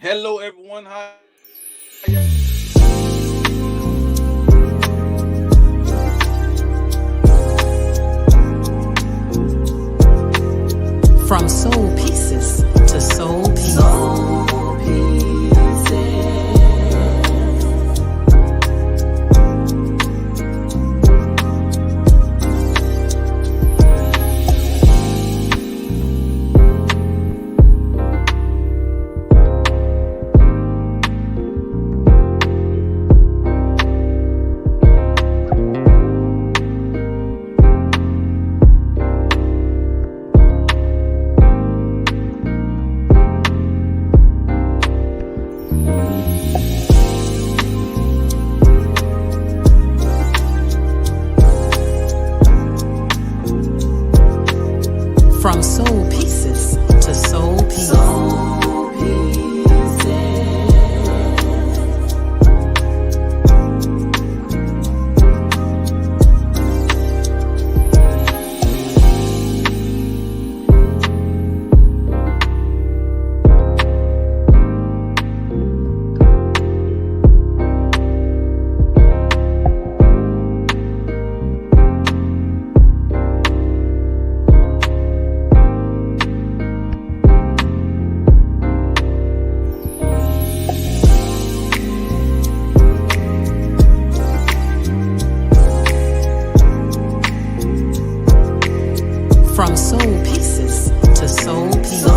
Hello, everyone. Hi. From soul pieces to soul pieces. From soul pieces to soul pieces. From soul pieces to soul pieces.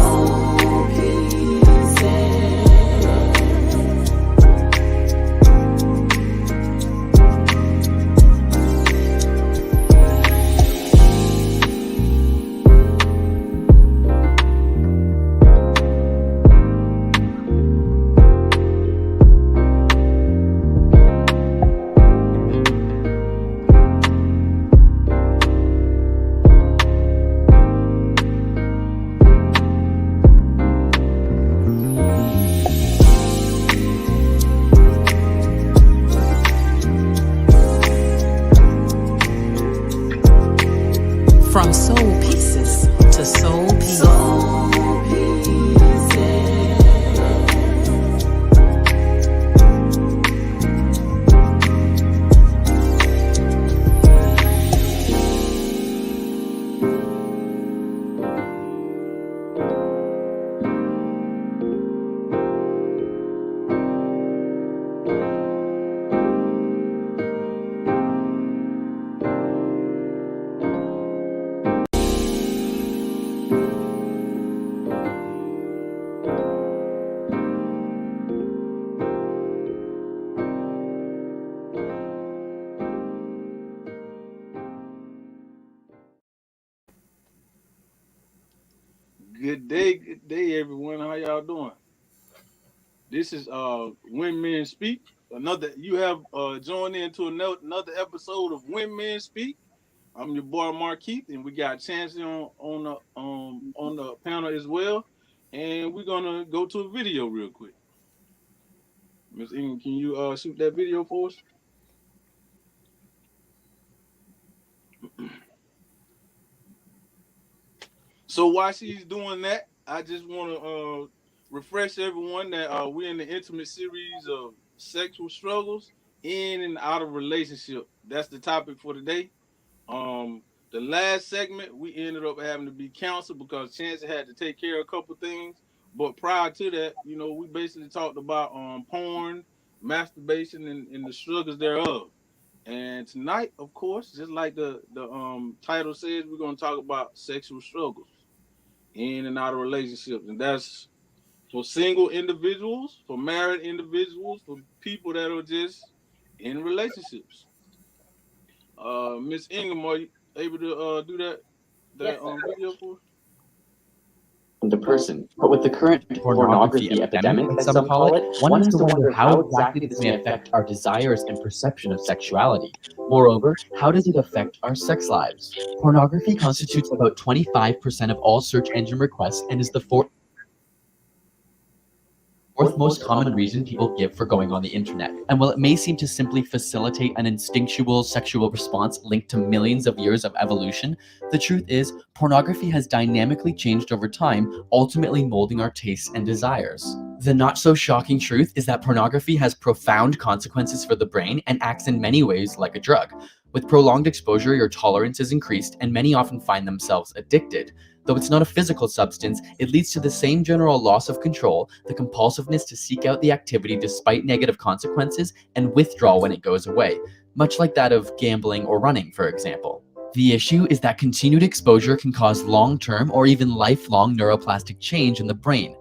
From soul pieces to soul pieces. Good day, everyone. How y'all doing? This is When Men Speak. Another you have joined into another episode of When Men Speak. I'm your boy Markeith, and we got Chancey on the panel as well. And we're gonna go to a video real quick. Miss England, can you shoot that video for us? So while she's doing that, I just want to refresh everyone that we're in the intimate series of sexual struggles in and out of relationship. That's the topic for today. The last segment we ended up having to be counseled because Chance had to take care of a couple things. But prior to that, we basically talked about porn, masturbation, and the struggles thereof. And tonight, of course, just like the title says, we're going to talk about sexual struggles in and out of relationships, and that's for single individuals, for married individuals, for people that are just in relationships. Miss Ingham, are you able to do that video for? The person. But with the current pornography epidemic, as some call it, one has to wonder how exactly this may affect our desires and perception of sexuality. Moreover, how does it affect our sex lives? Pornography constitutes about 25% of all search engine requests and is the fourth fourth most common reason people give for going on the internet. And while it may seem to simply facilitate an instinctual sexual response linked to millions of years of evolution, the truth is, pornography has dynamically changed over time, ultimately molding our tastes and desires. The not so shocking truth is that pornography has profound consequences for the brain and acts in many ways like a drug. With prolonged exposure, your tolerance is increased, and many often find themselves addicted. Though it's not a physical substance, it leads to the same general loss of control, the compulsiveness to seek out the activity despite negative consequences, and withdrawal when it goes away, much like that of gambling or running, for example. The issue is that continued exposure can cause long-term or even lifelong neuroplastic change in the brain.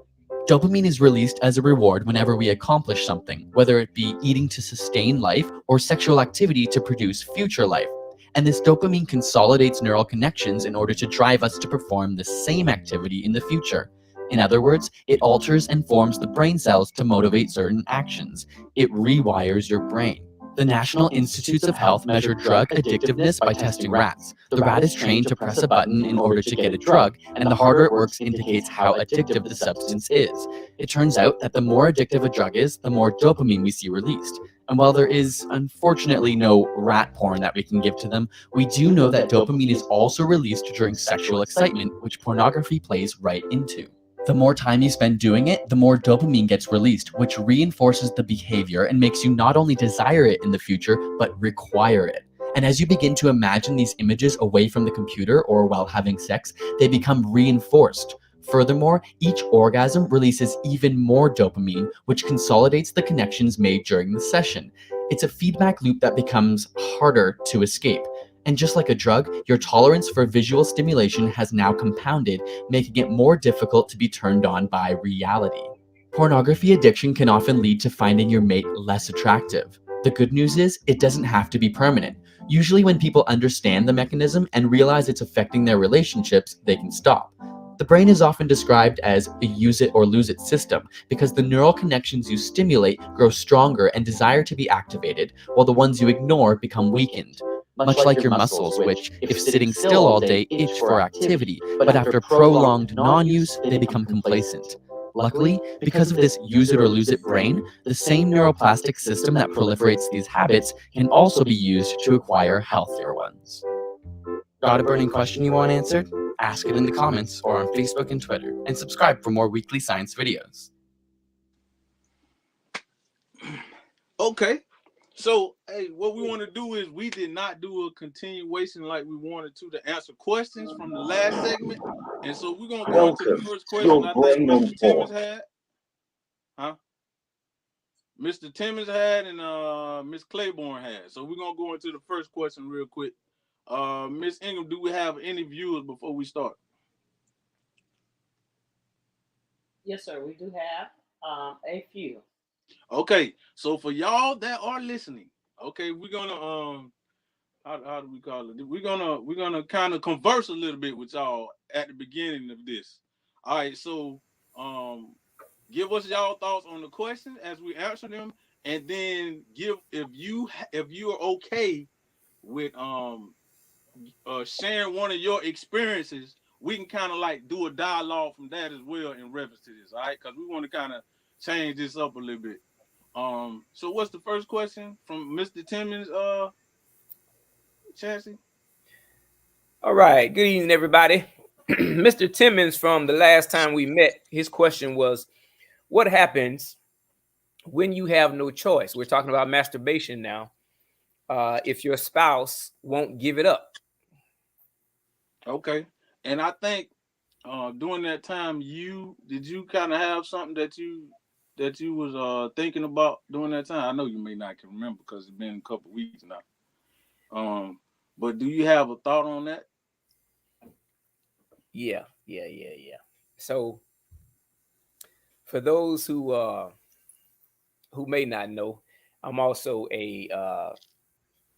Dopamine is released as a reward whenever we accomplish something, whether it be eating to sustain life or sexual activity to produce future life. And this dopamine consolidates neural connections in order to drive us to perform the same activity in the future. In other words, it alters and forms the brain cells to motivate certain actions. It rewires your brain. The National Institutes of Health measured drug addictiveness by testing rats. The rat is trained to press a button in order to get a drug, and the harder it works indicates how addictive the substance is. It turns out that the more addictive a drug is, the more dopamine we see released. And while there is unfortunately no rat porn that we can give to them, we do know that dopamine is also released during sexual excitement, which pornography plays right into. The more time you spend doing it, the more dopamine gets released, which reinforces the behavior and makes you not only desire it in the future, but require it. And as you begin to imagine these images away from the computer or while having sex, they become reinforced. Furthermore, each orgasm releases even more dopamine, which consolidates the connections made during the session. It's a feedback loop that becomes harder to escape. And just like a drug, your tolerance for visual stimulation has now compounded, making it more difficult to be turned on by reality. Pornography addiction can often lead to finding your mate less attractive. The good news is, it doesn't have to be permanent. Usually when people understand the mechanism and realize it's affecting their relationships, they can stop. The brain is often described as a use it or lose it system because the neural connections you stimulate grow stronger and desire to be activated, while the ones you ignore become weakened. Much like your muscles, which, if sitting still all day, itch for activity, but after prolonged non-use, they become complacent. Luckily, because of this use it or lose it brain, the same neuroplastic system that proliferates these habits can also be used to acquire healthier ones. Got a burning question you want answered? Ask it in the comments or on Facebook and Twitter, and subscribe for more weekly science videos. Okay. So, hey, what we want to do is we did not do a continuation like we wanted to answer questions from the last segment. And so we're going to go into the first question I think Mr. Timmons had. Huh? Mr. Timmons had and Miss Claiborne had. So we're going to go into the first question real quick. Miss Ingham, do we have any viewers before we start? Yes, sir. We do have a few. Okay, so for y'all that are listening, okay, we're gonna how do we call it? We're gonna kind of converse a little bit with y'all at the beginning of this. All right, so give us y'all thoughts on the question as we answer them, and then give if you are okay with sharing one of your experiences, we can kind of like do a dialogue from that as well in reference to this. All right, because we want to kind of change this up a little bit. So what's the first question from Mr. Timmons, Chassis? All right. Good evening, everybody. Mr. Timmons, from the last time we met, his question was, what happens when you have no choice? We're talking about masturbation now. If your spouse won't give it up. Okay. And I think during that time, you kind of have something that you was thinking about during that time? I know you may not can remember because it's been a couple of weeks now. But do you have a thought on that? Yeah. So for those who may not know, I'm also a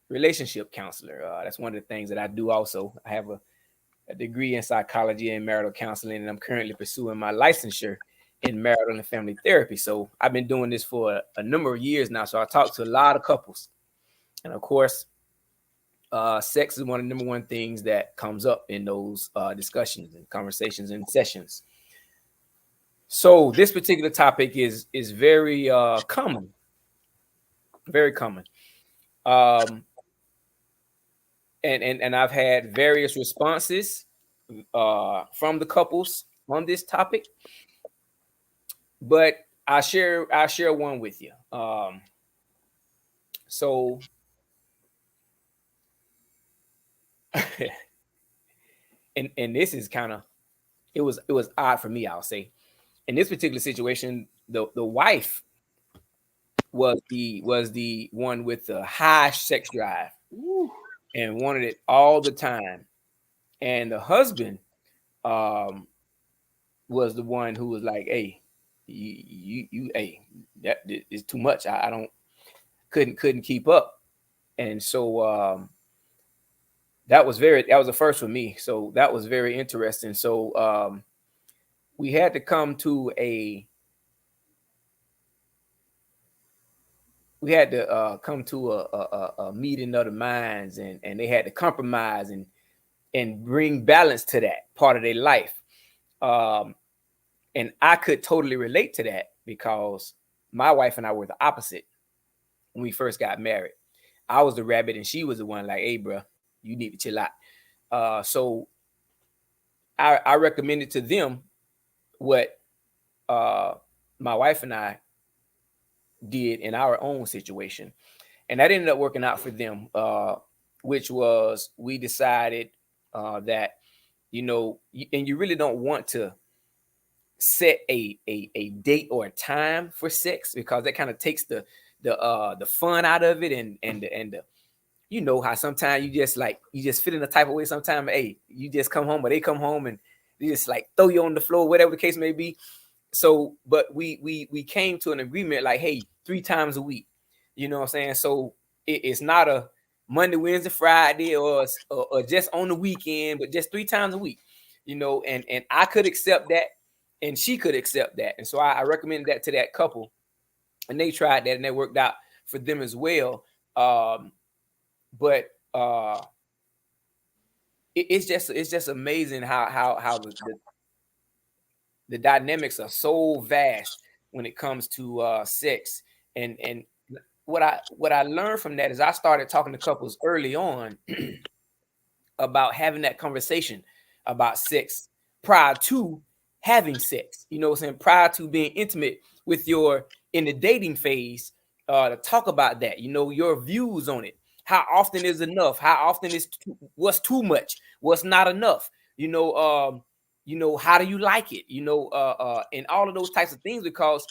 relationship counselor. That's one of the things that I do. Also, I have a degree in psychology and marital counseling, and I'm currently pursuing my licensure in marital and family therapy. So I've been doing this for a number of years now. So I talk to a lot of couples, and of course, sex is one of the number one things that comes up in those discussions and conversations and sessions. So this particular topic is very common, very common. Um, and I've had various responses from the couples on this topic, but I share one with you. So and this is kind of it was odd for me, I'll say. In this particular situation, the wife was the one with the high sex drive Woo. and wanted it all the time, and the husband um was the one who was like, "Hey, hey, that is too much. I don't couldn't keep up." And so that was the first for me. So that was very interesting. So we had to come to a meeting of the minds, and they had to compromise and bring balance to that part of their life. Um, and I could totally relate to that because my wife and I were the opposite when we first got married. I was the rabbit, and she was the one like, "Hey, bro, you need to chill out." So I recommended to them what uh, my wife and I did in our own situation, and that ended up working out for them. Which was we decided that and you really don't want to set a date or a time for sex because that kind of takes the fun out of it and you know how sometimes you just feel in the type of way sometimes, hey, you just come home or they come home and they just like throw you on the floor, whatever the case may be. So but we came to an agreement like, hey, 3 times a week, you know what I'm saying? So it's not a Monday, Wednesday, Friday, or just on the weekend, but just 3 times a week, and I could accept that and she could accept that. And so I recommended that to that couple, and they tried that and that worked out for them as well. But it's just amazing how the dynamics are so vast when it comes to sex. And what I learned from that is I started talking to couples early on about having that conversation about sex prior to having sex. You know what I'm saying? Prior to being intimate with your in the dating phase, to talk about that. Your views on it. How often is enough? How often is what's too much? What's not enough? How do you like it? And all of those types of things, because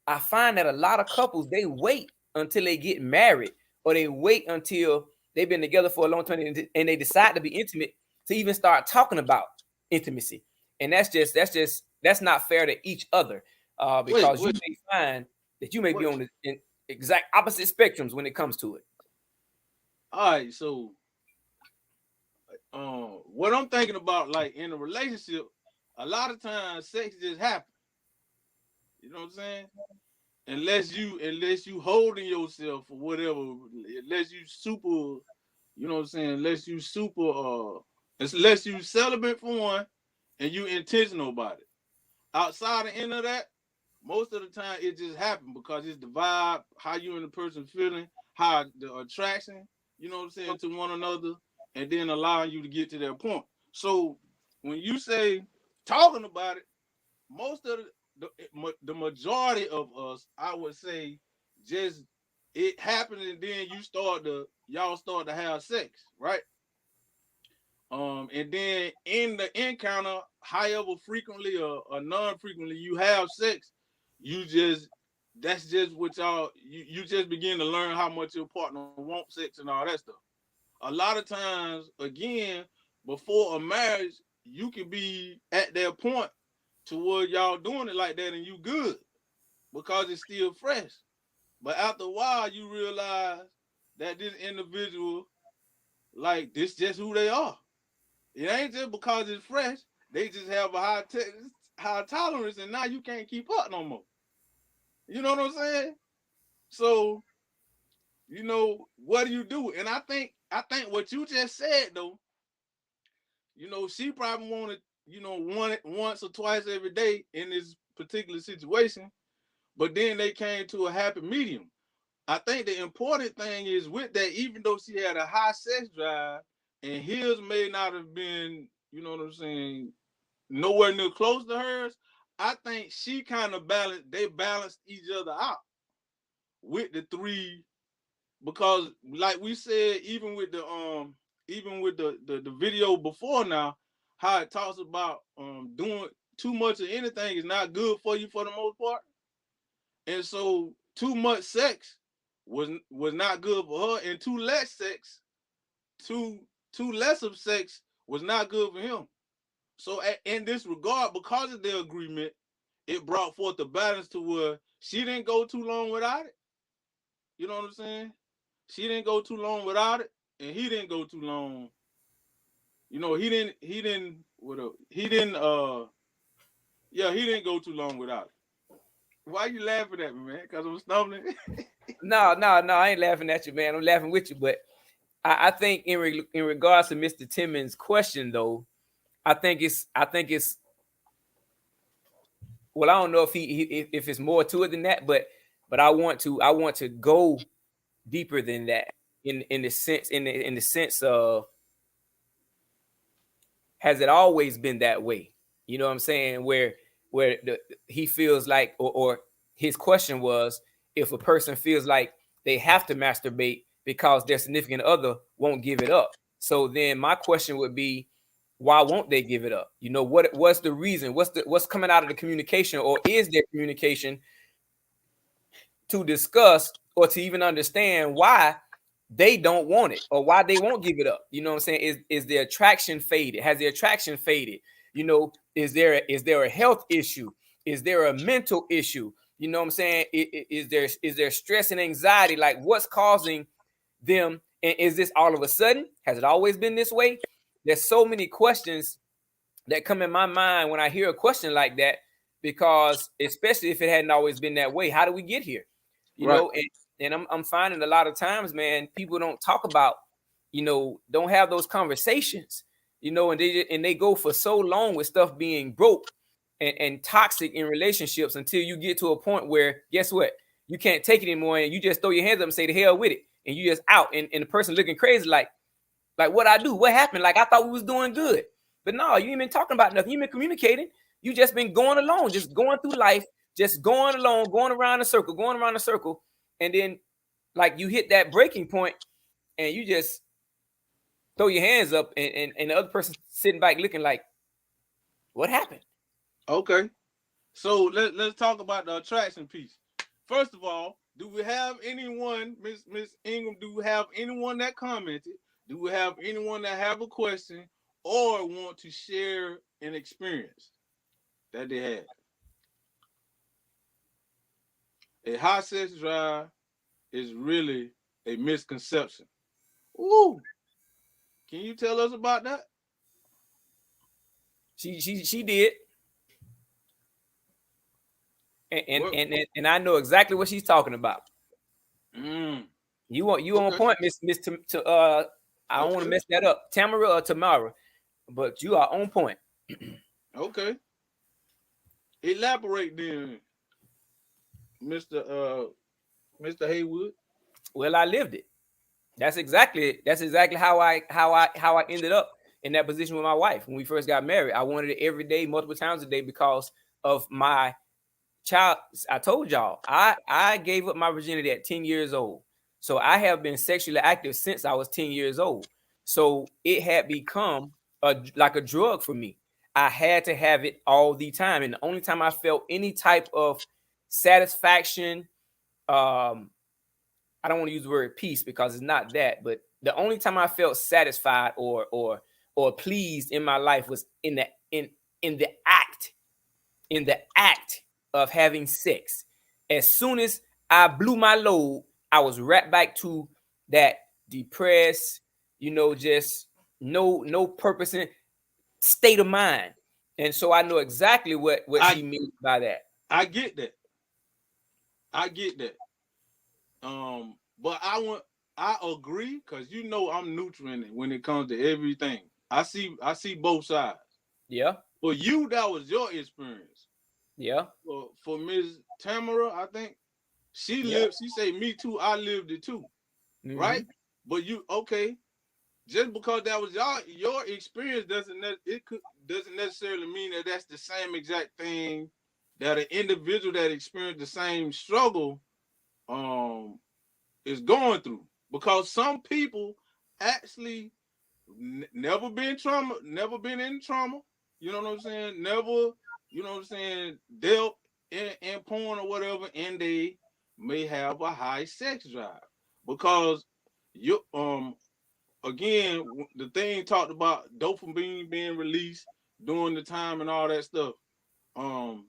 I find that a lot of couples, they wait until they get married, or they wait until they've been together for a long time and they decide to be intimate to even start talking about intimacy. And that's not fair to each other, Wait, because you wait, may find that you may be wait. on the exact opposite spectrums when it comes to it. All right, so what I'm thinking about, like in a relationship, a lot of times sex just happens. You know what I'm saying? Unless you holding yourself or whatever, unless you super, you know what I'm saying, unless you celibate for one and you intentional about it. Outside the end of that, most of the time it just happens because it's the vibe, how you and the person feeling, how the attraction, you know what I'm saying, to one another, and then allowing you to get to that point. So when you say talking about it, most of the majority of us, I would say, just it happened and then y'all start to have sex, right? And then in the encounter, however frequently or non-frequently you have sex, you just that's just what you just begin to learn how much your partner wants sex and all that stuff. A lot of times, again, before a marriage, you can be at that point to where y'all doing it like that and you good because it's still fresh. But after a while, you realize that this individual, like, this just who they are. It ain't just because it's fresh. They just have a high tolerance, and now you can't keep up no more. You know what I'm saying? So, what do you do? And I think what you just said though, she probably wanted, once or twice every day in this particular situation, but then they came to a happy medium. I think the important thing is with that, even though she had a high sex drive and his may not have been, you know what I'm saying, nowhere near close to hers, I think she kind of balanced each other out with the three, because like we said, even with the video before now, how it talks about doing too much of anything is not good for you for the most part. And so too much sex was not good for her, and too less sex, too less of sex was not good for him. So in this regard, because of their agreement, it brought forth the balance to where she didn't go too long without it. You know what I'm saying? She didn't go too long without it, and he didn't go too long. He didn't go too long without it. Why you laughing at me, man? Because I'm stumbling. No, no, no. I ain't laughing at you, man. I'm laughing with you. But I think in regards to Mr. Timmons' question, though, I think it's well, I don't know if it's more to it than that, but I want to go deeper than that in the sense of, has it always been that way? You know what I'm saying? Where he feels like, or his question was, if a person feels like they have to masturbate because their significant other won't give it up. So then my question would be, why won't they give it up? You know, what's the reason? What's coming out of the communication, or is there communication to discuss or to even understand why they don't want it or why they won't give it up? You know what I'm saying? Is the attraction faded? Has the attraction faded? You know, is there a health issue? Is there a mental issue? You know what I'm saying? Is there stress and anxiety? Like, what's causing them? And is this all of a sudden? Has it always been this way? There's so many questions that come in my mind when I hear a question like that, because especially if it hadn't always been that way, how do we get here? You Right. know, and I'm finding a lot of times, man, people don't talk about, don't have those conversations, and they go for so long with stuff being broke and toxic in relationships until you get to a point where, guess what? You can't take it anymore, and you just throw your hands up and say the hell with it, and you just out, and the person looking crazy like what I do, what happened? Like, I thought we was doing good. But no, you ain't been talking about nothing. You ain't been communicating. You just been going along, just going through life, just going along, going around a circle. And then, like, you hit that breaking point and you just throw your hands up, and the other person sitting back looking like, what happened? Okay. So let's talk about the attraction piece. First of all, do we have anyone, Miss Ingram, do we have anyone that commented? Do we have anyone that have a question or want to share an experience that they had? A high sex drive is really a misconception. Ooh. Can you tell us about that? She did. And I know exactly what she's talking about. You on point, Miss I don't want to mess that up, Tamara or Tamara, but you are on point. Okay. Elaborate then, Mr. Haywood. Well, I lived it. That's exactly how I ended up in that position with my wife when we first got married. I wanted it every day, multiple times a day, because of my child. I told y'all, I gave up my virginity at 10 years old. So I have been sexually active since I was 10 years old. So it had become like a drug for me. I had to have it all the time. And the only time I felt any type of satisfaction, I don't want to use the word peace because it's not that, but the only time I felt satisfied or pleased in my life was in the act of having sex. As soon as I blew my load, I was right back to that depressed, just no purpose in state of mind. And so I know exactly what she means by that. I get that. But I agree, because I'm neutral in it when it comes to everything. I see both sides. Yeah. For you, that was your experience. Yeah. For Ms. Tamara, I think she Yeah. lived. She say, "Me too. I lived it too." Mm-hmm. Right? But you okay? Just because that was your experience doesn't necessarily mean that that's the same exact thing that an individual that experienced the same struggle um is going through. Because some people actually never been in trauma. You know what I'm saying? Never, you know what I'm saying, dealt in porn or whatever, and they may have a high sex drive because you again the thing talked about dopamine being released during the time and all that stuff. Um,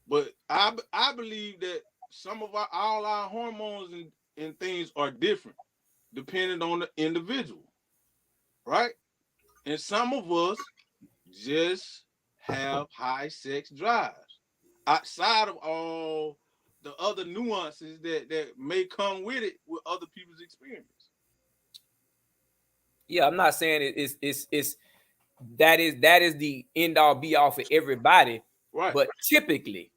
but I believe that some of all our hormones and things are different depending on the individual, right? And some of us just have high sex drives outside of all the other nuances that may come with it with other people's experience. Yeah, I'm not saying it's that is the end all be all for everybody, Right, but typically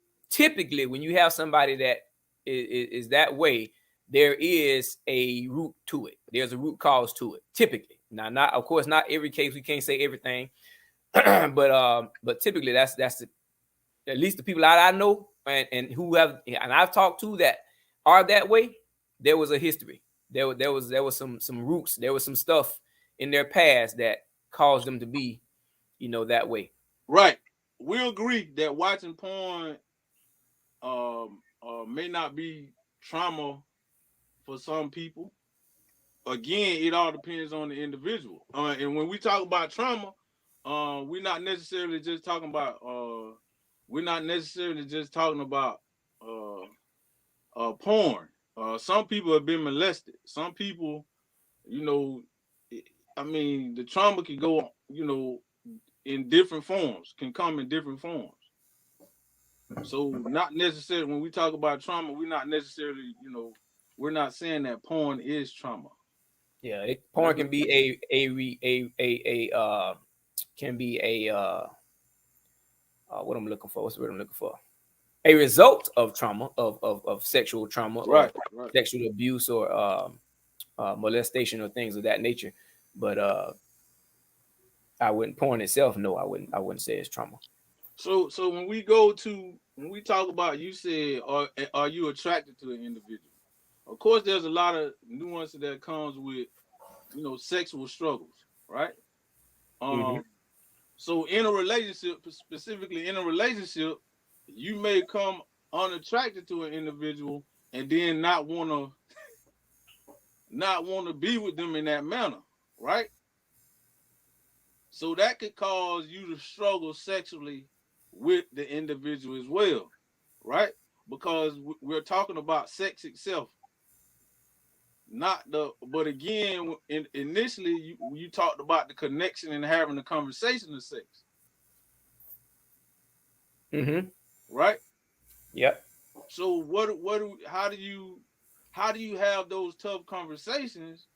when you have somebody that is that way, there is a root to it. There's a root cause to it. Typically, now not of course not every case, we can't say everything, but typically that's at least the people that I know and who have and I've talked to that are that way. There was a history. There was some roots. There was some stuff in their past that caused them to be that way. right. We agree that watching porn may not be trauma for some people. Again, it all depends on the individual. And when we talk about trauma, we're not necessarily just talking about uh, porn. Some people have been molested. Some people, you know, I mean, the trauma can go, in different forms, can come in different forms. So not necessarily when we talk about trauma, we're not necessarily, we're not saying that porn is trauma. Yeah, That's porn can be a can be what I'm looking for. What's the word I'm looking for? A result of trauma of sexual trauma or right, right. sexual abuse or molestation or things of that nature. But I wouldn't porn itself. No, I wouldn't say it's trauma. So when we talk about, you said, are you attracted to an individual? Of course, there's a lot of nuances that comes with sexual struggles, right? Mm-hmm. Um, so in a relationship, specifically in a relationship, you may come unattracted to an individual and then not wanna be with them in that manner, right? So that could cause you to struggle sexually with the individual as well, right? Because we're talking about sex itself, not the. But again, initially you talked about the connection and having the conversation of sex, Mm-hmm. right? Yep. So how do you have those tough conversations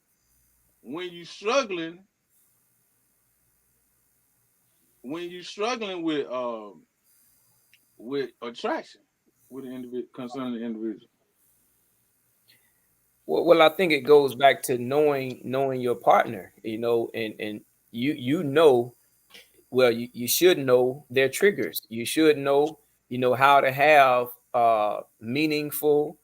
when you struggling with attraction with an individual concerning the individual? Well, I think it goes back to knowing your partner, and you know, well, you should know their triggers. You should know, how to have meaningful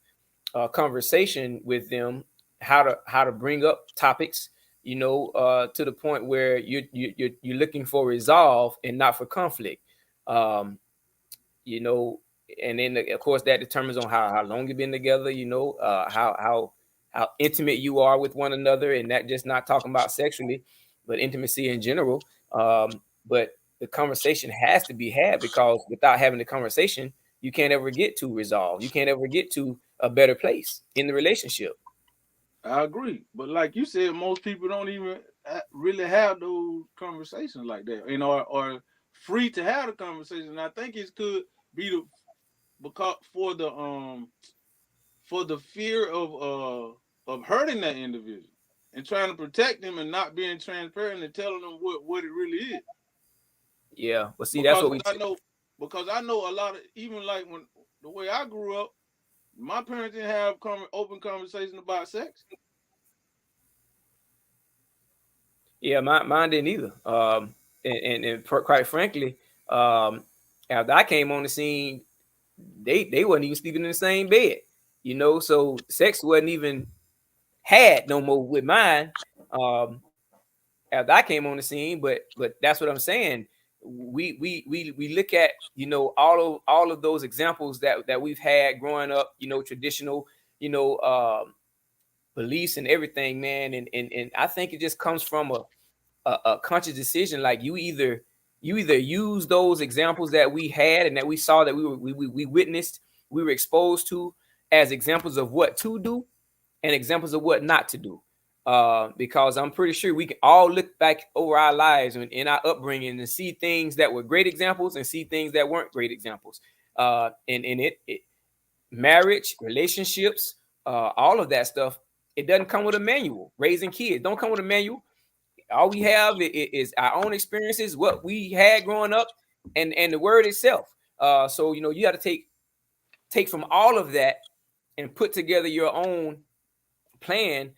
conversation with them, how to bring up topics, to the point where you're looking for resolve and not for conflict. Um, you know, and then of course that determines on how long you've been together, how intimate you are with one another, and that just not talking about sexually, but intimacy in general. But the conversation has to be had because without having the conversation, you can't ever get to resolve. You can't ever get to a better place in the relationship. I agree, but like you said, most people don't even really have those conversations like that, are free to have the conversation. I think it could be because for the fear of hurting that individual and trying to protect them and not being transparent and telling them what it really is. Yeah, but see, that's because what we. I know a lot of, even like when the way I grew up, my parents didn't have open conversation about sex. Yeah, mine didn't either. Quite frankly, um, after I came on the scene, they wasn't even sleeping in the same bed. You know, so sex wasn't even had no more with mine. Um, After I came on the scene, but that's what I'm saying. We look at, you know, all of those examples that we've had growing up, you know, traditional, you know, beliefs and everything, man, and I think it just comes from a conscious decision. Like you either use those examples that we had and that we saw, that we witnessed, we were exposed to, as examples of what to do and examples of what not to do. Because I'm pretty sure we can all look back over our lives and in our upbringing and see things that were great examples and see things that weren't great examples. And it marriage, relationships, all of that stuff, it doesn't come with a manual. Raising kids don't come with a manual. All we have is our own experiences, what we had growing up, and the word itself. So you know, you got to take from all of that and put together your own plan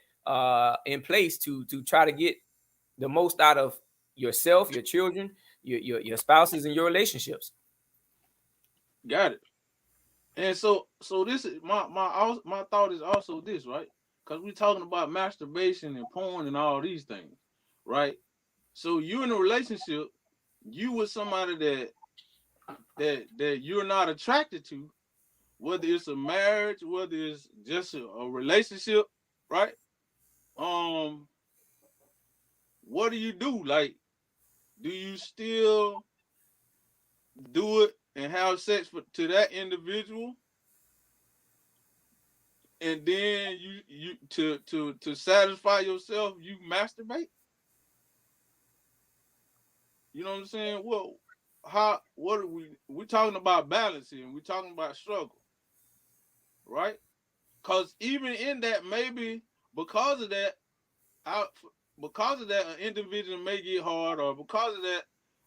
in place to try to get the most out of yourself, your children, your spouses, and your relationships. Got it. And so this is my thought is also this, right? Because we're talking about masturbation and porn and all these things, right? So you in a relationship, you with somebody that you're not attracted to, whether it's a marriage, whether it's just a relationship, right? Um, what do you do? Like, do you still do it and have sex to that individual, and then you to satisfy yourself, you masturbate? You know what I'm saying? Well, how what are we talking about balance here? We're talking about struggle, right? Because even in that, maybe because of that, I, because of that, an individual may get hard, or because of that,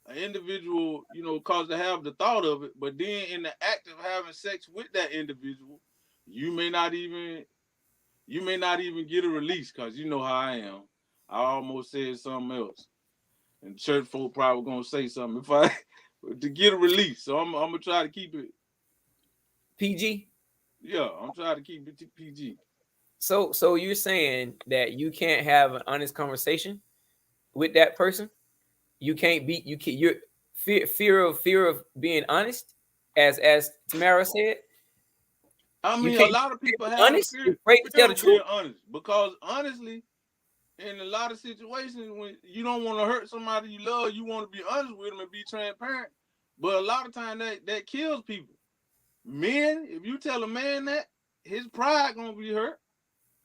an individual, you know, cause to have the thought of it. But then in the act of having sex with that individual, you may not even get a release, because you know how I am. I almost said something else, and church folk probably gonna say something if I to get a release. So I'm gonna try to keep it. PG. Yeah, I'm trying to keep it PG. So you're saying that you can't have an honest conversation with that person? You can't be you can you're fear of being honest, as Tamara said. I You mean, a can't lot of be people have honest. You're fear afraid to tell fear the of being truth. honest, because honestly, in a lot of situations when you don't want to hurt somebody you love, you want to be honest with them and be transparent. But a lot of times that kills people. Men, if you tell a man that, his pride gonna be hurt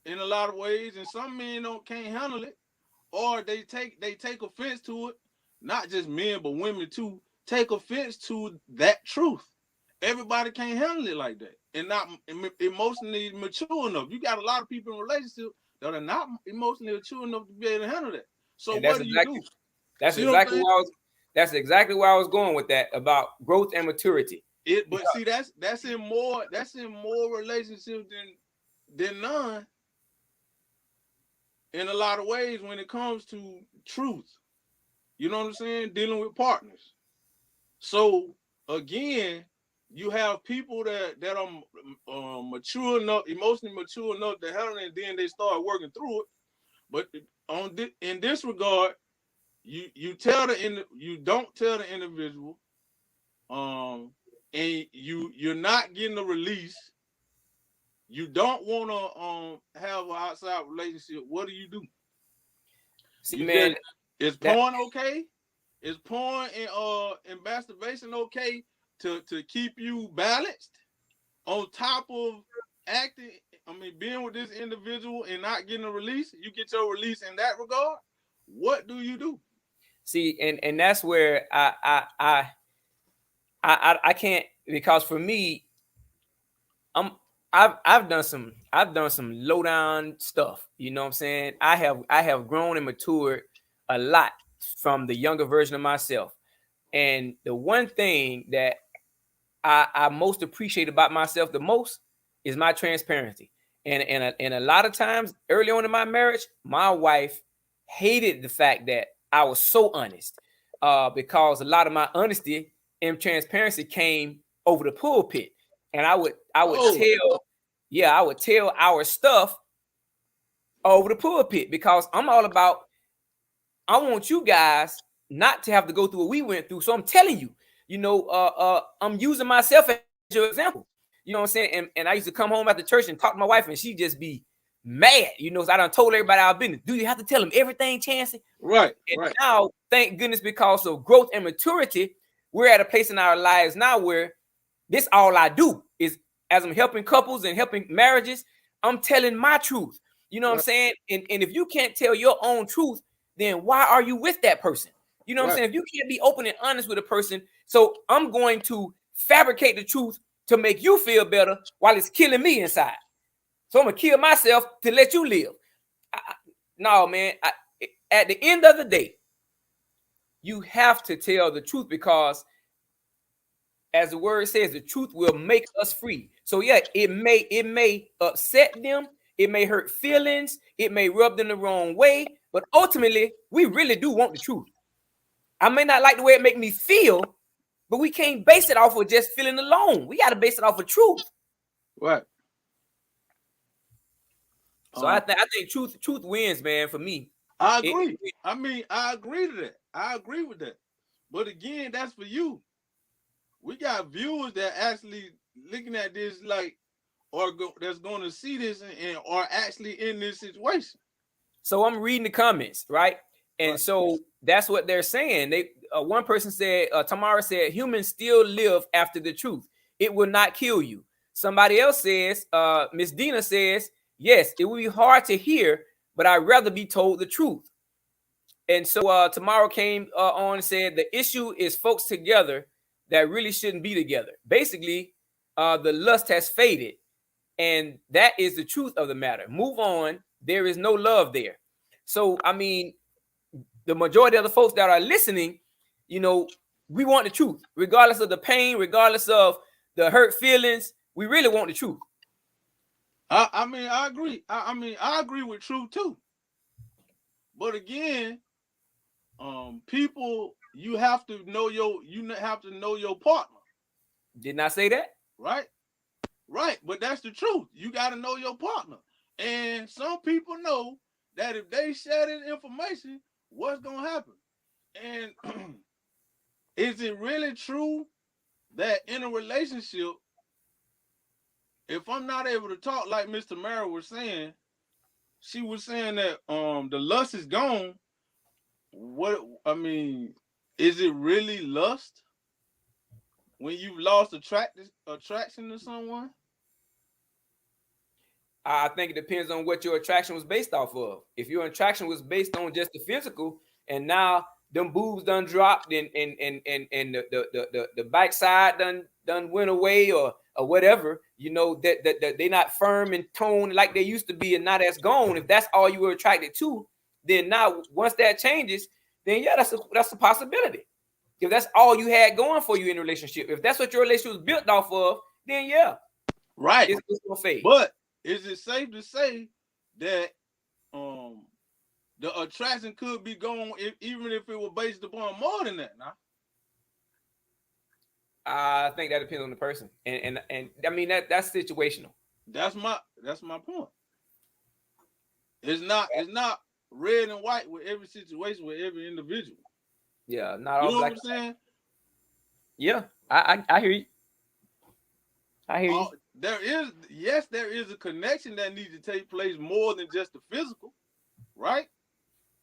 in a lot of ways, and some men don't can't handle it, or they take offense to it. Not just men, but women too take offense to that truth. Everybody can't handle it like that, and not emotionally mature enough. You got a lot of people in relationships that are not emotionally mature enough to be able to handle that. So And what do you do? that's See what I'm exactly saying? where I was going with that, about growth and maturity. But see, that's in more relationships than none, in a lot of ways when it comes to truth. You know what I'm saying? Dealing with partners. So again, you have people that are mature enough, emotionally mature enough to handle it, and then they start working through it. But in this regard, you don't tell the individual, and you're not getting a release. You don't want to have an outside relationship. What do? See, You man, just is that porn okay? Is porn and masturbation okay to keep you balanced on top of acting? I mean, being with this individual and not getting a release, you get your release in that regard. What do you do? see, and that's where I can't, because for me, I'm I've done some low down stuff. You know what I'm saying? I have grown and matured a lot from the younger version of myself. And the one thing that I most appreciate about myself the most is my transparency. And a lot of times early on in my marriage, my wife hated the fact that I was so honest, because a lot of my honesty and transparency came over the pulpit, and I would tell, yeah, I would tell our stuff over the pulpit because I'm all about, I want you guys not to have to go through what we went through. So I'm telling you, I'm using myself as your example. You know what I'm saying? And I used to come home after church and talk to my wife, and she'd just be mad. So I done told everybody our business. Do you have to tell them everything, Chancey? Right, And right. now, thank goodness, because of growth and maturity, we're at a place in our lives now where this all I do is, as I'm helping couples and helping marriages, I'm telling my truth. You know what I'm Right, saying? And if you can't tell your own truth, then why are you with that person? You know what I'm right, saying? If you can't be open and honest with a person, so I'm going to fabricate the truth to make you feel better while it's killing me inside. So I'm gonna kill myself to let you live. No, man. At the end of the day, you have to tell the truth because, as the word says, the truth will make us free. So yeah, it may upset them, it may hurt feelings, it may rub them the wrong way, but ultimately, we really do want the truth. I may not like the way it make me feel, but we can't base it off of just feeling alone. We got to base it off of truth. right. So I think truth wins, man. For me, I it, agree. I mean, I agree to that. I agree with that. But again, that's for you. We got viewers that actually looking at this like, that's going to see this and are actually in this situation. So I'm reading the comments, right? And Right. so that's what they're saying. One person said, Tamara said, humans still live after the truth. It will not kill you. Somebody else says, Miss Dina says, yes, it will be hard to hear, but I'd rather be told the truth. And so Tamara came on and said, the issue is folks together that really shouldn't be together. Basically, the lust has faded. And that is the truth of the matter. Move on. There is no love there. So, I mean, the majority of the folks that are listening, we want the truth, regardless of the pain, regardless of the hurt feelings. We really want the truth. I mean, I agree. I mean, I agree with truth too. But again, people, you have to know your partner. Didn't I say that? Right? Right. But that's the truth. You got to know your partner. And some people know that if they share this information, what's going to happen? And is it really true that in a relationship, if I'm not able to talk like Mr. Mara was saying, she was saying that the lust is gone. What I mean, is it really lust when you've lost attraction to someone? I think it depends on what your attraction was based off of. If your attraction was based on just the physical, and now them boobs done dropped and the backside done went away or whatever, that they not firm and toned like they used to be, and now that's gone. If that's all you were attracted to, then now once that changes, then yeah, that's a possibility. If that's all you had going for you in a relationship, if that's what your relationship was built off of, then yeah, Right. it's gonna fade. But is it safe to say that the attraction could be gone even if it were based upon more than that? Now, I think that depends on the person, and I mean that's situational. that's my point. It's not red and white with every situation with every individual. Yeah, not You all know black. what I'm saying? Yeah, I hear you. I hear you. There is a connection that needs to take place more than just the physical, right?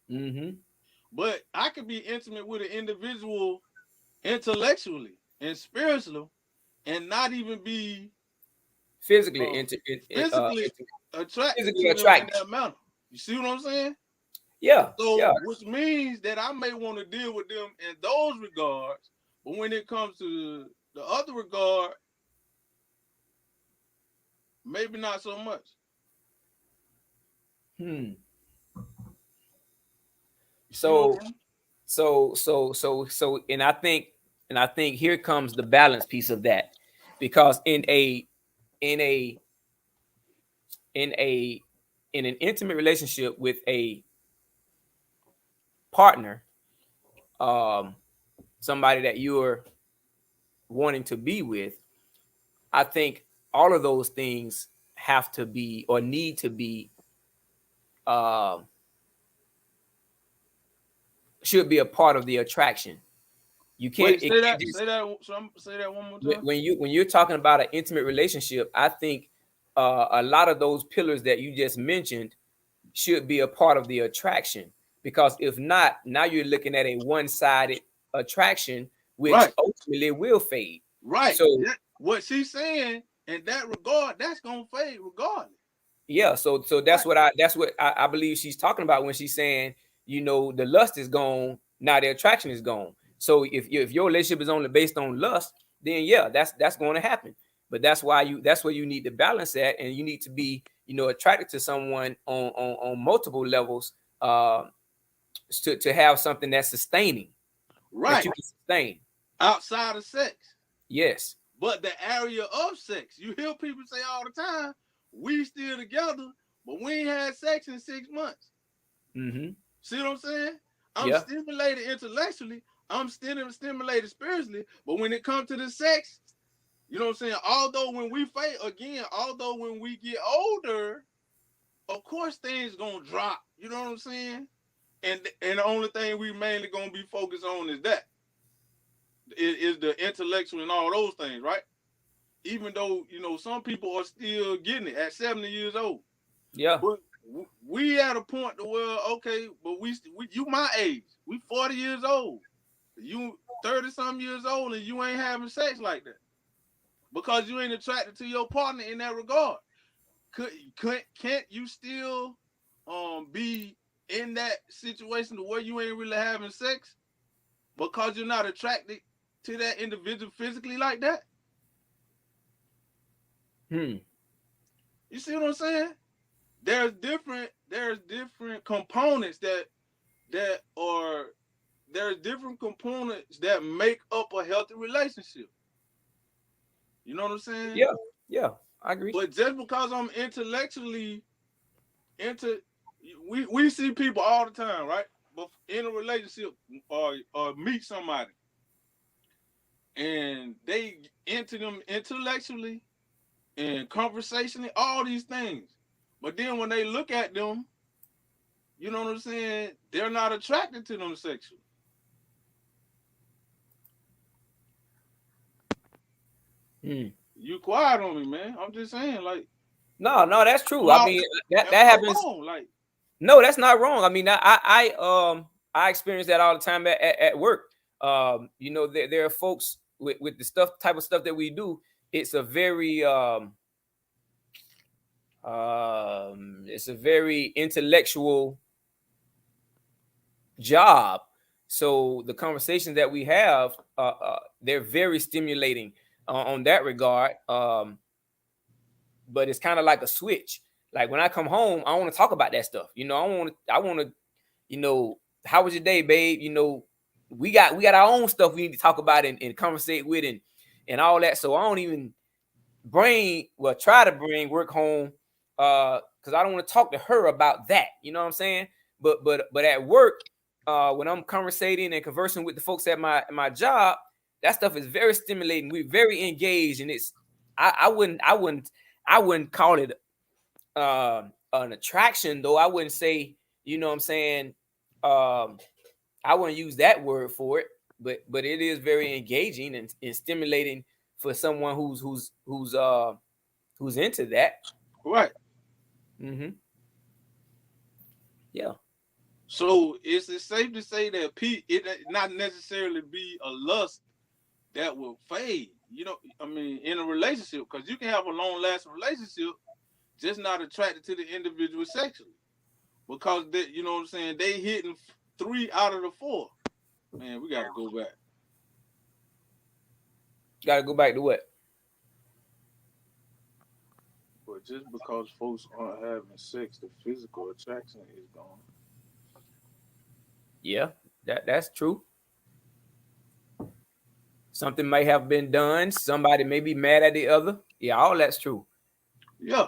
Mm-hmm. But I could be intimate with an individual intellectually and spiritually, and not even be Physically physically attracted physically to them in attracted. that manner. You see what I'm saying? Yeah. So, Yeah. which means that I may want to deal with them in those regards, but when it comes to the other regard, maybe not so much. So, and I think And I think here comes the balance piece of that, because in a in a in an intimate relationship with a partner, um, somebody that you're wanting to be with, I think all of those things have to be or need to be um, should be a part of the attraction. You can't. Wait, It say can't that, just say that one more time. when you're talking about an intimate relationship. I think a lot of those pillars that you just mentioned should be a part of the attraction, because if not, now you're looking at a one-sided attraction, which Right, ultimately will fade. right. So What she's saying in that regard, that's gonna fade regardless. yeah, so Right, that's what I believe she's talking about when she's saying, the lust is gone, now the attraction is gone. So if your relationship is only based on lust, then yeah, that's going to happen. But that's where you need to balance that, and you need to be attracted to someone on multiple levels, to have something that's sustaining, that right. you can sustain. Outside of sex, Yes. but the area of sex, you hear people say all the time, "We still together, but we ain't had sex in 6 months." Mm-hmm. See what I'm saying? I'm Yeah. stimulated intellectually. I'm still stimulated spiritually. But when it comes to the sex, you know what I'm saying? Although when we get older, of course things gonna drop. You know what I'm saying? And the only thing we mainly gonna be focused on is the intellectual and all those things, right? Even though some people are still getting it at 70 years old. Yeah. But we at a point to where, okay, but you my age. We 40 years old. You 30 some years old and you ain't having sex like that. Because you ain't attracted to your partner in that regard. Can't you still be in that situation to where you ain't really having sex because you're not attracted to that individual physically like that? Hmm. You see what I'm saying? There's different components that are there's different components that make up a healthy relationship. You know what I'm saying? Yeah. Yeah. I agree. But just because I'm intellectually into we see people all the time, right? But in a relationship or meet somebody and they into them intellectually and conversationally, all these things. But then when they look at them, you know what I'm saying? They're not attracted to them sexually. Hmm. You quiet on me, man. I'm just saying, like, No, that's true. am I I mean, am that I happens. wrong? Like, No, that's not wrong. I mean, I experience that all the time at work. There are folks with the type of stuff that we do. It's a very it's a very intellectual job. So the conversations that we have, they're very stimulating on that regard. But it's kind of like a switch. Like when I come home, I want to talk about that stuff. I want to, how was your day, babe? We got our own stuff we need to talk about and conversate with and all that. So I don't even try to bring work home, because I don't want to talk to her about that. You know what I'm saying? But at work, when I'm conversating and conversing with the folks at my job, that stuff is very stimulating. We're very engaged, and it's I wouldn't call it an attraction, though. I wouldn't say, you know what I'm saying. I wouldn't use that word for it, but it is very engaging and stimulating for someone who's into that. right. Mm-hmm. Yeah. So is it safe to say that it not necessarily be a lust that will fade? I mean, in a relationship, because you can have a long lasting relationship, just not attracted to the individual sexually, because you know what I'm saying, they hitting 3 out of the 4. Man, we got to go back. Got to go back to what? But just because folks aren't having sex, the physical attraction is gone. Yeah, that's true. Something may have been done. Somebody may be mad at the other. Yeah, all that's true. Yeah,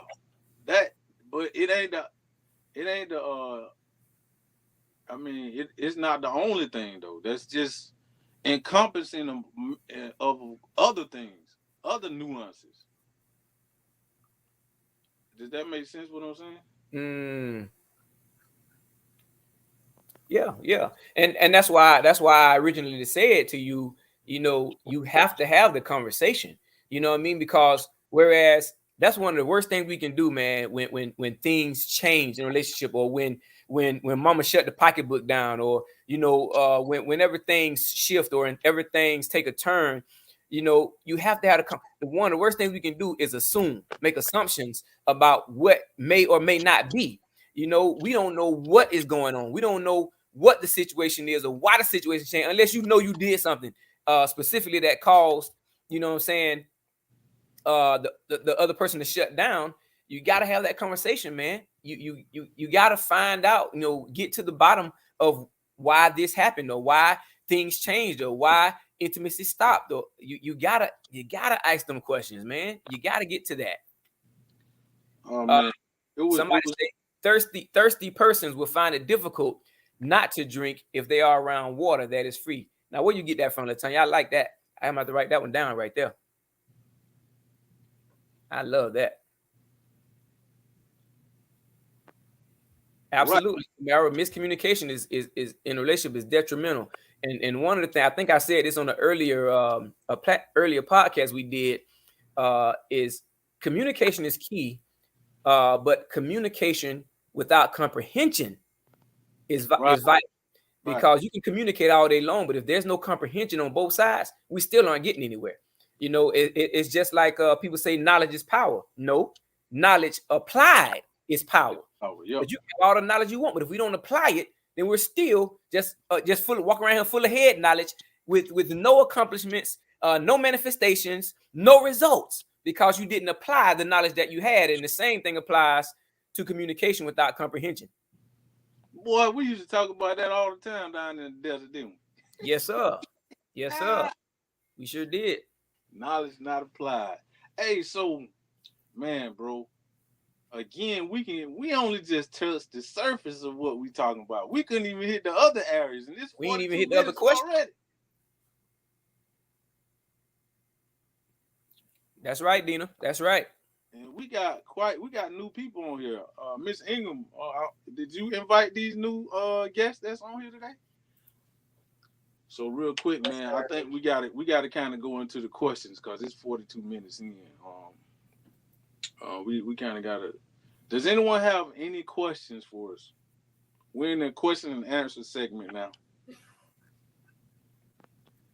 that, but it ain't the I mean, it's not the only thing though. That's just encompassing of other things, other nuances. Does that make sense? What I'm saying? Mm, yeah. And that's why I originally said to you, you have to have the conversation. You know what I mean? Because whereas that's one of the worst things we can do, man, when things change in a relationship, or when mama shut the pocketbook down, or when everything's shift, or everything's take a turn. You have to have one of the worst things we can do is make assumptions about what may or may not be. We don't know what is going on. We don't know what the situation is or why the situation changed, unless you did something specifically that caused, what I'm saying, the other person to shut down. You got to have that conversation, man. You got to find out, get to the bottom of why this happened, or why things changed, or why intimacy stopped. Or you gotta ask them questions, man. You got to get to that. Oh man, it Somebody was say thirsty persons will find it difficult not to drink if they are around water that is free. Now, where you get that from, Latonya? I like that. I'm about to write that one down right there. I love that. right. Absolutely. Miscommunication is in a relationship is detrimental. And one of the things, I think I said this on the earlier earlier podcast we did, is communication is key. But communication without comprehension Right, is vital, right. because you can communicate all day long, but if there's no comprehension on both sides, we still aren't getting anywhere. It's just like people say knowledge is power. No, knowledge applied is power. Oh, yep. But you have all the knowledge you want, but if we don't apply it, then we're still just full, walk around here full of head knowledge with no accomplishments, no manifestations, no results, because you didn't apply the knowledge that you had. And the same thing applies to communication without comprehension. Boy, we used to talk about that all the time down in the desert, didn't we? Yes, sir. Yes, sir. We sure did. Knowledge not applied. Hey, so man, bro. Again, we only just touched the surface of what we talking about. We couldn't even hit the other areas, and this We ain't 42 even hit the other minutes question. already. That's right, Dina. That's right. And we got new people on here. Miss Ingham, did you invite these new guests that's on here today? So real quick, man, I think we got to kind of go into the questions because it's 42 minutes in. We kind of got to. Does anyone have any questions for us? We're in the question and answer segment now.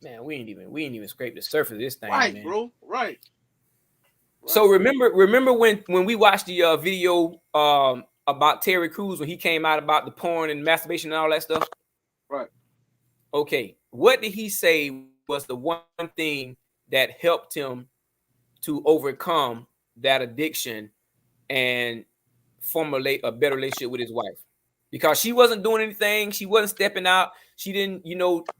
Man, we ain't even scraped the surface of this thing, Right, man. bro. Right. So remember when we watched the video about Terry Crews when he came out about the porn and masturbation and all that stuff? Right. Okay, what did he say was the one thing that helped him to overcome that addiction and formulate a better relationship with his wife? Because she wasn't doing anything, she wasn't stepping out, she didn't,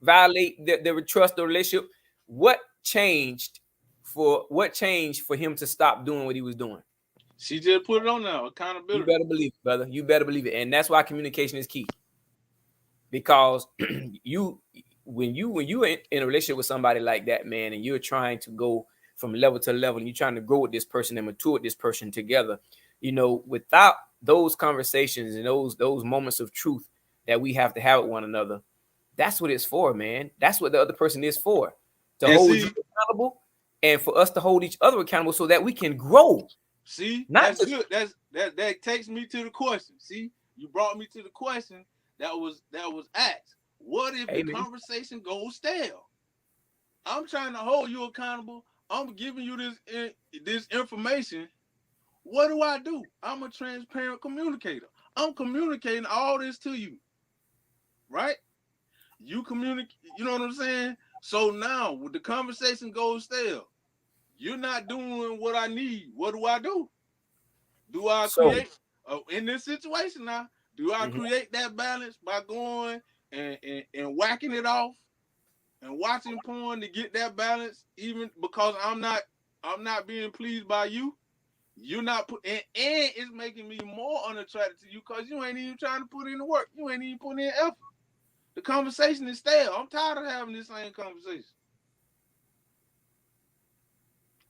violate the trust of the relationship. What changed for him to stop doing what he was doing? She just put it on now. Accountability. You better believe it, brother. You better believe it. And that's why communication is key. Because when you in a relationship with somebody like that, man, and you're trying to go from level to level, and you're trying to grow with this person and mature with this person together, without those conversations and those moments of truth that we have to have with one another, that's what it's for, man. That's what the other person is for, to hold you accountable, and for us to hold each other accountable so that we can grow. See, that's good. That takes me to the question. See, you brought me to the question that was asked. What if the conversation goes stale? I'm trying to hold you accountable. I'm giving you this information. What do I do? I'm a transparent communicator. I'm communicating all this to you. Right? You communicate, you know what I'm saying? So now, when the conversation goes stale, you're not doing what I need. What do I do? Do I create, in this situation now, do I create that balance by going and whacking it off and watching porn to get that balance, even because I'm not being pleased by you. You're not and it's making me more unattracted to you because you ain't even trying to put in the work. You ain't even putting in effort. The conversation is stale. I'm tired of having this same conversation.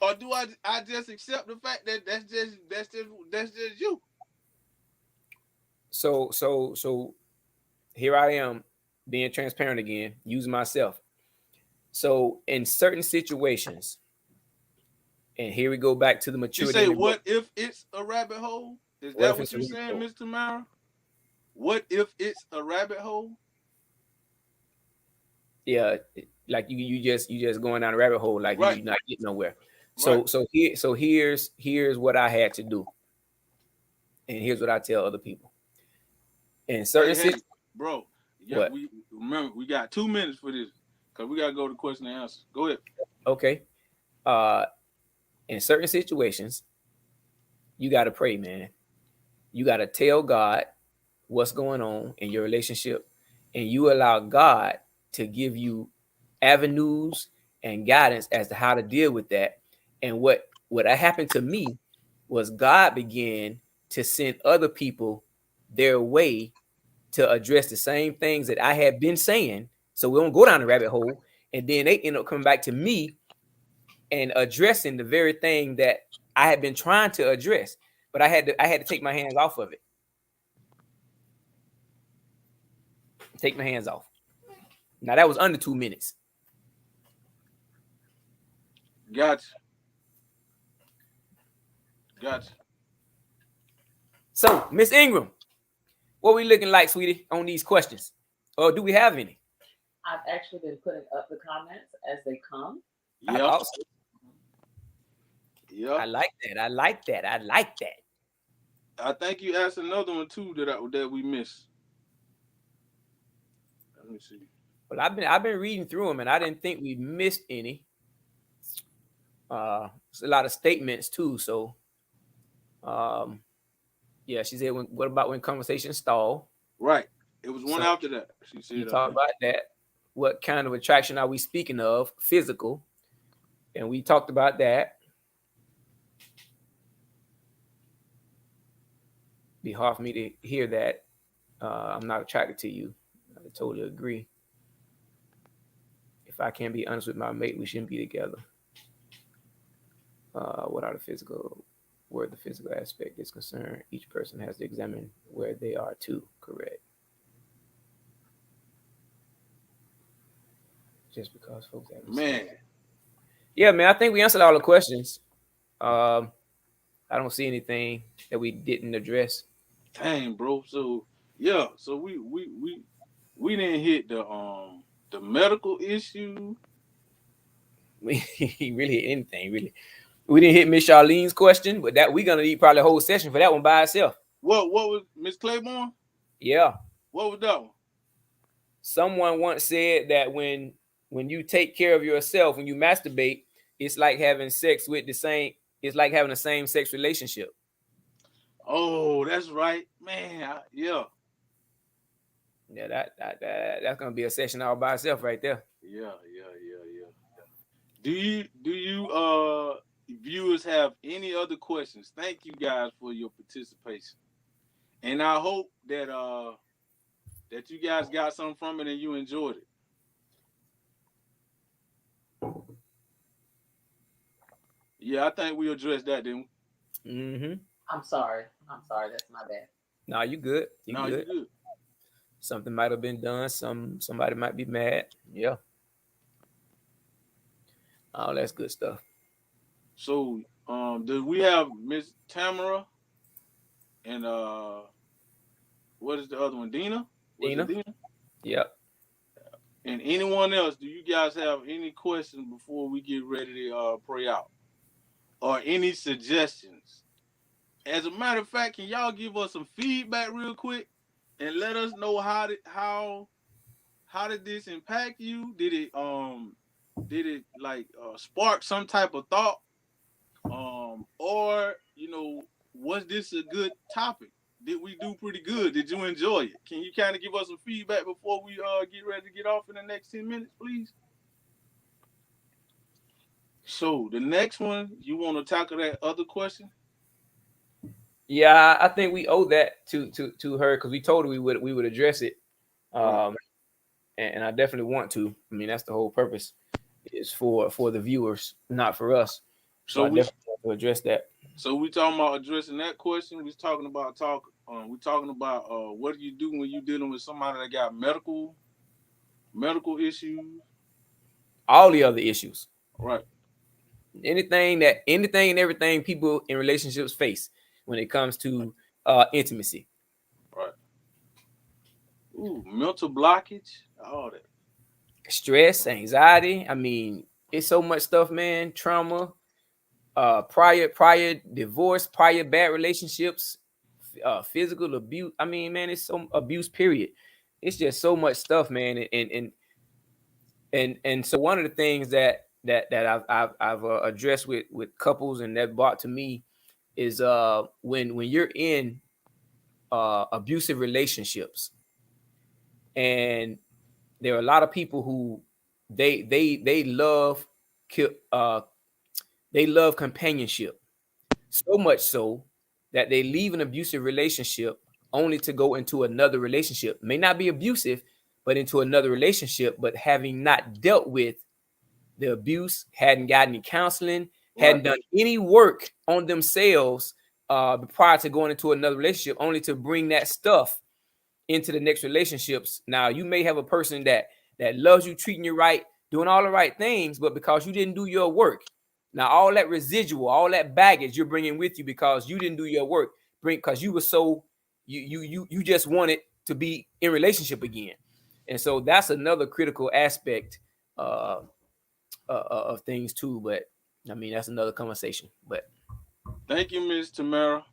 Or do I just accept the fact that that's just you? So here I am being transparent again, using myself. So in certain situations, and here we go back to the You maturity. say, what if it's a rabbit hole? Is that what you're saying, Mr. Mara? What if it's a rabbit hole? Yeah, like you just going down a rabbit hole, like right. you're not getting nowhere. So here's what I had to do, and here's what I tell other people. In certain situations, bro, what? We remember we got 2 minutes for this because we gotta go to question and answer. Go ahead. Okay. In certain situations, you got to pray, man. You got to tell God what's going on in your relationship, and you allow God to give you avenues and guidance as to how to deal with that. And what happened to me was God began to send other people their way to address the same things that I had been saying. So we don't go down the rabbit hole, and then they end up coming back to me and addressing the very thing that I had been trying to address, but I had to take my hands off of it. Take my hands off. Now that was under 2 minutes. Gotcha. So, Miss Ingram, what we looking like, sweetie, on these questions? Or do we have any? I've actually been putting up the comments as they come. Yeah. Yep. I like that. I think you asked another one too that we missed. Let me see. Well, I've been reading through them, and I didn't think we missed any. It's a lot of statements too. So, yeah, she said, "What about when conversations stall?" Right. It was one after that. She said, "You talk about that. What kind of attraction are we speaking of? Physical." And we talked about that. Be hard for me to hear that. I'm not attracted to you. I totally agree. If I can't be honest with my mate, we shouldn't be together. What are the physical? Where the physical aspect is concerned, each person has to examine where they are too. Correct. Just because folks have man. Yeah, man. I think we answered all the questions. I don't see anything that we didn't address. Dang, bro. So yeah, so we didn't hit the medical issue. We really hit anything, really. We didn't hit Miss Charlene's question, but that we're gonna need probably a whole session for that one by itself. What was Miss Claiborne? Yeah. What was that one? Someone once said that when you take care of yourself, when you masturbate, it's like having sex with it's like having a same sex relationship. Oh, that's right, man. Yeah. Yeah, that's gonna be a session all by itself right there. Yeah. Do you viewers have any other questions? Thank you guys for your participation. And I hope that that you guys got something from it and you enjoyed it. Yeah, I think we addressed that, didn't we? Mm-hmm. I'm sorry. That's my bad. No, you good. You good. Something might have been done. Somebody might be mad. Yeah. All that's good stuff. So, do we have Miss Tamara and what is the other one? Dina? Dina? Yep. And anyone else? Do you guys have any questions before we get ready to pray out, or any suggestions? As a matter of fact, can y'all give us some feedback real quick and let us know how did this impact you? Did it like spark some type of thought? Or was this a good topic? Did we do pretty good? Did you enjoy it? Can you kind of give us some feedback before we get ready to get off in the next 10 minutes, please? So the next one, you want to tackle that other question? Yeah, I think we owe that to her because we told her we would address it. Right. Um, and I definitely want to. I mean, that's the whole purpose is for the viewers, not for us. So So I we definitely want to address that. so we talking about addressing that question. We talking about we talking about what do you do when you dealing with somebody that got medical issues? All the other issues, Right. anything and everything people in relationships face when it comes to intimacy, Right. Ooh, mental blockage. All that. stress, anxiety. I mean, it's so much stuff, man. Trauma, prior divorce, prior bad relationships, physical abuse. I mean, man, it's so abuse. Period. It's just so much stuff, man. And so one of the things that I've addressed with couples and that brought to me is when you're in abusive relationships, and there are a lot of people who they love uh they love companionship, so much so that they leave an abusive relationship only to go into another relationship. May not be abusive, but into another relationship, but having not dealt with the abuse, hadn't gotten any counseling, Right. hadn't done any work on themselves prior to going into another relationship, only to bring that stuff into the next relationships. Now, you may have a person that loves you, treating you right, doing all the right things, but because you didn't do your work, now all that residual, all that baggage you're bringing with you because you didn't do your work, because you were so you just wanted to be in relationship again, and so that's another critical aspect uh, of things too. But I mean, that's another conversation. But Thank you, Miss Tamara.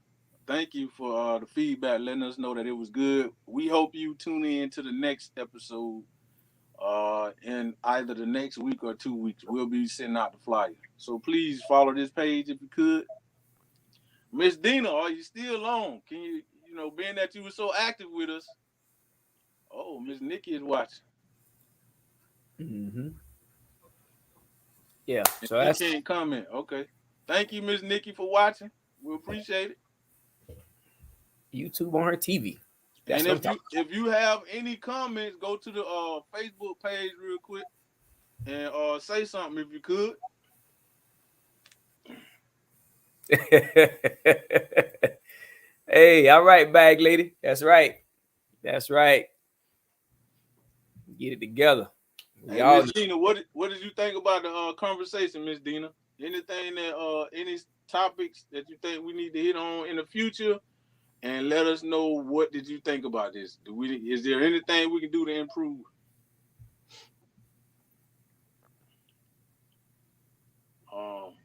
Thank you for the feedback, letting us know that it was good. We hope you tune in to the next episode in either the next week or 2 weeks. We'll be sending out the flyer. So please follow this page if you could. Miss Dina, are you still on? Can being that you were so active with us? Oh, Miss Nikki is watching. mm-hmm. Yeah, And so she that's can't comment. Okay. Thank you, Miss Nikki, for watching. We appreciate it. YouTube on her TV. That's And what I'm talking if you have any comments, go to the Facebook page real quick and say something if you could. Hey, all right, bag lady. That's right. That's right. Get it together. We Hey, all Miss Dina, what did you think about the conversation, Miss Dina? Anything that any topics that you think we need to hit on in the future, and let us know what did you think about this? Is there anything we can do to improve?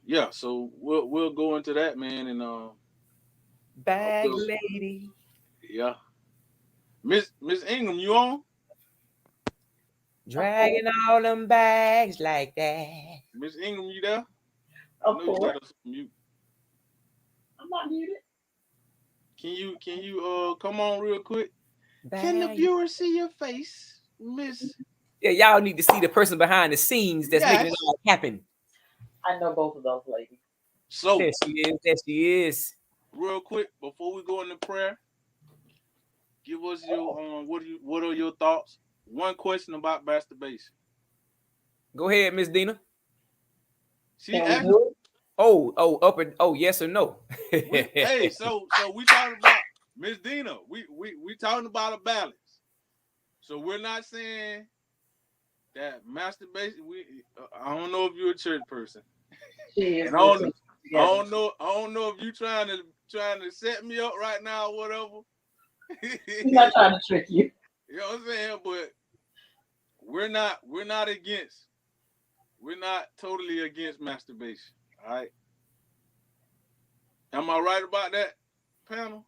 Yeah, so we'll go into that, man, and bag we'll, lady. yeah, Miss Ingram, you on? Dragging all them bags like that. Miss Ingram, you there? I Of know you got course. us on mute. I'm not muted. Can you come on real quick? Can the Bag. viewers see your face, Miss? Yeah, y'all need to see the person behind the scenes that's making it Yes. all happen. I know both of those ladies. So, There she is. There she is. real quick before we go into prayer, give us your what are your thoughts? One question about masturbation. Go ahead, Miss Dina. She Can we asked. do it? Yes or no. So we talking about Miss Dina. We talking about a balance. So we're not saying that masturbation. I don't know if you're a church person, She is and listening together. I don't know if you trying to set me up right now or whatever. She's not trying to trick you. You know what I'm saying? But we're not against. We're not totally against masturbation. All right. Am I right about that, panel?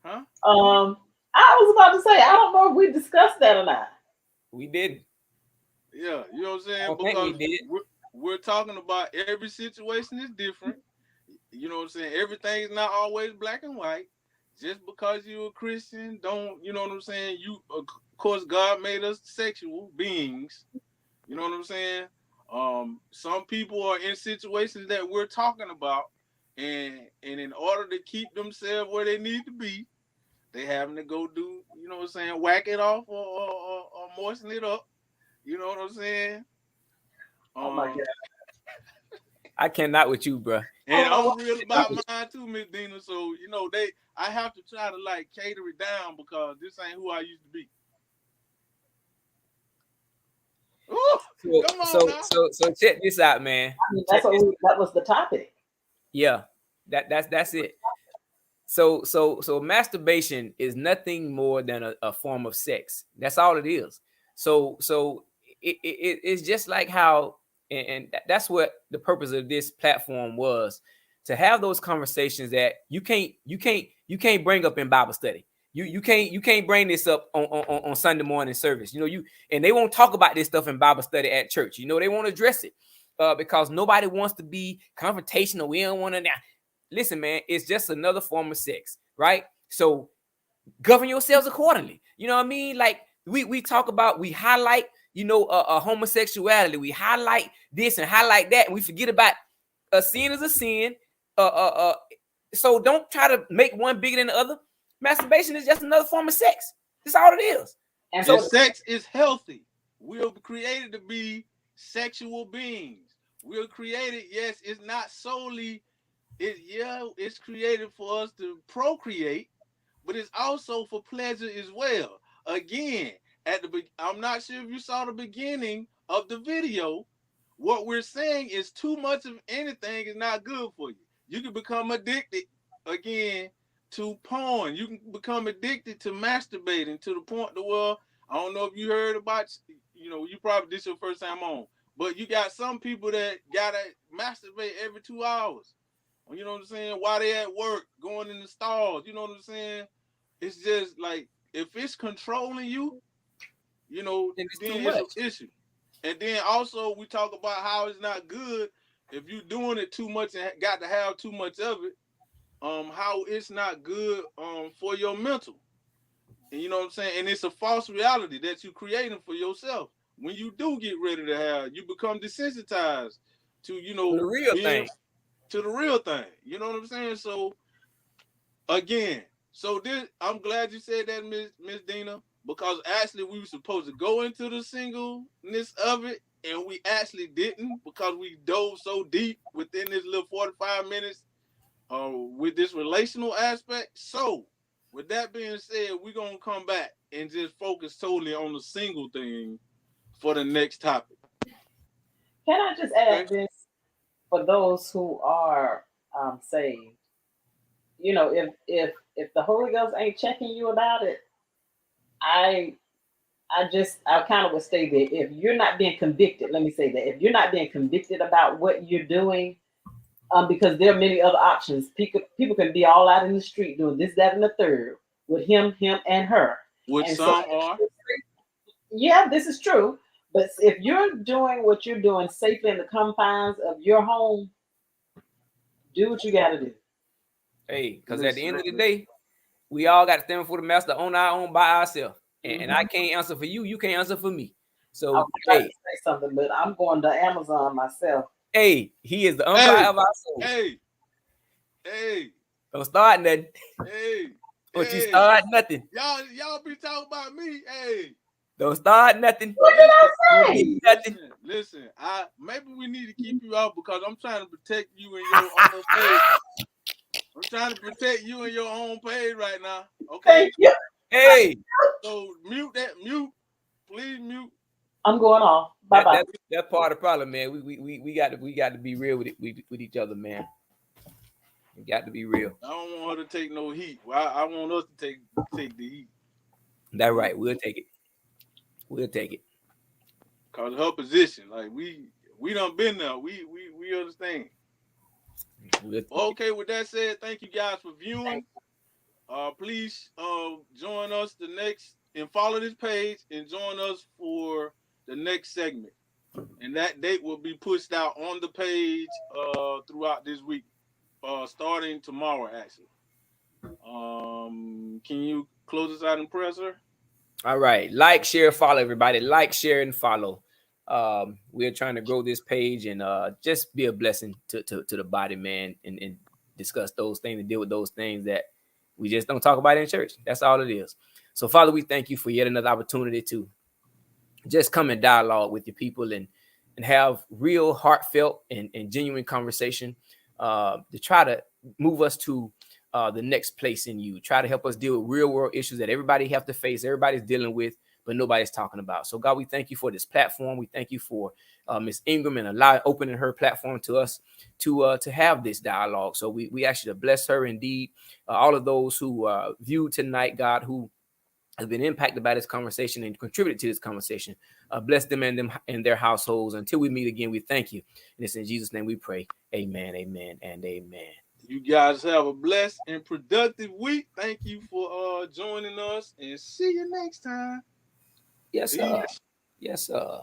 Huh? I was about to say, I don't know if we discussed that or not. We did. Yeah, you know what I'm saying? I don't think we Because did. we're talking about every situation is different. You know what I'm saying? Everything is not always black and white. Just because you're a Christian, don't, you know what I'm saying? You course, God made us sexual beings. You know what I'm saying? Some people are in situations that we're talking about, and in order to keep themselves where they need to be, they having to go do, you know what I'm saying, whack it off or moisten it up. You know what I'm saying? Oh my God. I cannot with you, bro. And I'm real about mine too, Miss Dina. So, you know, I have to try to like cater it down because this ain't who I used to be. Ooh, come on now. So check this out, man. I mean, that was the topic. Yeah, that's it. So masturbation is nothing more than a form of sex. That's all it is. So it's just like how, and that's what the purpose of this platform was, to have those conversations that you can't bring up in Bible study. You can't bring this up on Sunday morning service. You know, and they won't talk about this stuff in Bible study at church. You know, they won't address it because nobody wants to be confrontational. We don't want to now. Listen, man, it's just another form of sex, right? So govern yourselves accordingly. You know what I mean? Like we talk about, we highlight, you know, homosexuality. We highlight this and highlight that, and we forget about a sin is a sin. So don't try to make one bigger than the other. Masturbation is just another form of sex. That's all it is. And so sex is healthy. We're created to be sexual beings. We're created, yes, it's not solely, it's created for us to procreate, but it's also for pleasure as well. Again, I'm not sure if you saw the beginning of the video. What we're saying is too much of anything is not good for you. You can become addicted again to porn. You can become addicted to masturbating to the point to where, I don't know if you heard about, you know, you probably, this your first time on, but you got some people that gotta masturbate every 2 hours. You know what I'm saying? While they at work, going in the stalls, you know what I'm saying? It's just like, if it's controlling you, you know, then it's an issue. And then also we talk about how it's not good if you're doing it too much and got to have too much of it. How it's not good for your mental. And you know what I'm saying? And it's a false reality that you're creating for yourself. When you do get ready to have, you become desensitized to, you know, the real thing. To the real thing. You know what I'm saying? So again, I'm glad you said that, Miss Dina, because actually we were supposed to go into the singleness of it, and we actually didn't because we dove so deep within this little 45 minutes with this relational aspect. So with that being said, we're gonna come back and just focus totally on the single thing for the next topic. Can I just add this for those who are saved? You know, if the Holy Ghost ain't checking you about it, I kind of would stay there. If you're not being convicted, let me say that. If you're not being convicted about what you're doing, because there are many other options. People can be all out in the street doing this, that, and the third with him, and her. Which and some are. Yeah, this is true. But if you're doing what you're doing safely in the confines of your home, do what you got to do. Hey, because at the end of the day, we all got to stand before the master on our own by ourselves. And I can't answer for you. You can't answer for me. So, I hey, to say something, but I'm going to Amazon myself. Hey, he is the umpire of our soul. Hey. Don't start nothing. Don't you start nothing. Y'all be talking about me. Hey. Don't start nothing. What did I say? Nothing. Listen, maybe we need to keep you out because I'm trying to protect you and your own page. I'm trying to protect you and your own page right now. Okay. Thank you. Hey. So mute. Please mute. I'm going off. Bye bye. That's part of the problem, man. We got to be real with each other, man. We got to be real. I don't want her to take no heat. I want us to take the heat. That's right. We'll take it. Cause her position, like we done been there. We understand. Okay, with that said, thank you guys for viewing. Please join us the next and follow this page and join us for the next segment. And that date will be pushed out on the page throughout this week, starting tomorrow actually. Can you close us out in prayer, sir? All right. Like, share, follow, everybody. Like, share, and follow. We're trying to grow this page and just be a blessing to the body, man, and discuss those things and deal with those things that we just don't talk about in church. That's all it is. So, Father, we thank you for yet another opportunity to just come and dialogue with your people and have real, heartfelt, and genuine conversation to try to move us to the next place in you. Try to help us deal with real world issues that everybody have to face, everybody's dealing with, but nobody's talking about. So, God, we thank you for this platform. We thank you for Miss Ingram and opening her platform to us to have this dialogue. So we ask you to bless her indeed. All of those who viewed tonight, God, who has been impacted by this conversation and contributed to this conversation. Bless them and their households. Until we meet again, we thank you. And it's in Jesus' name we pray. Amen, amen, and amen. You guys have a blessed and productive week. Thank you for joining us, and see you next time. Yes, sir. Yes, sir.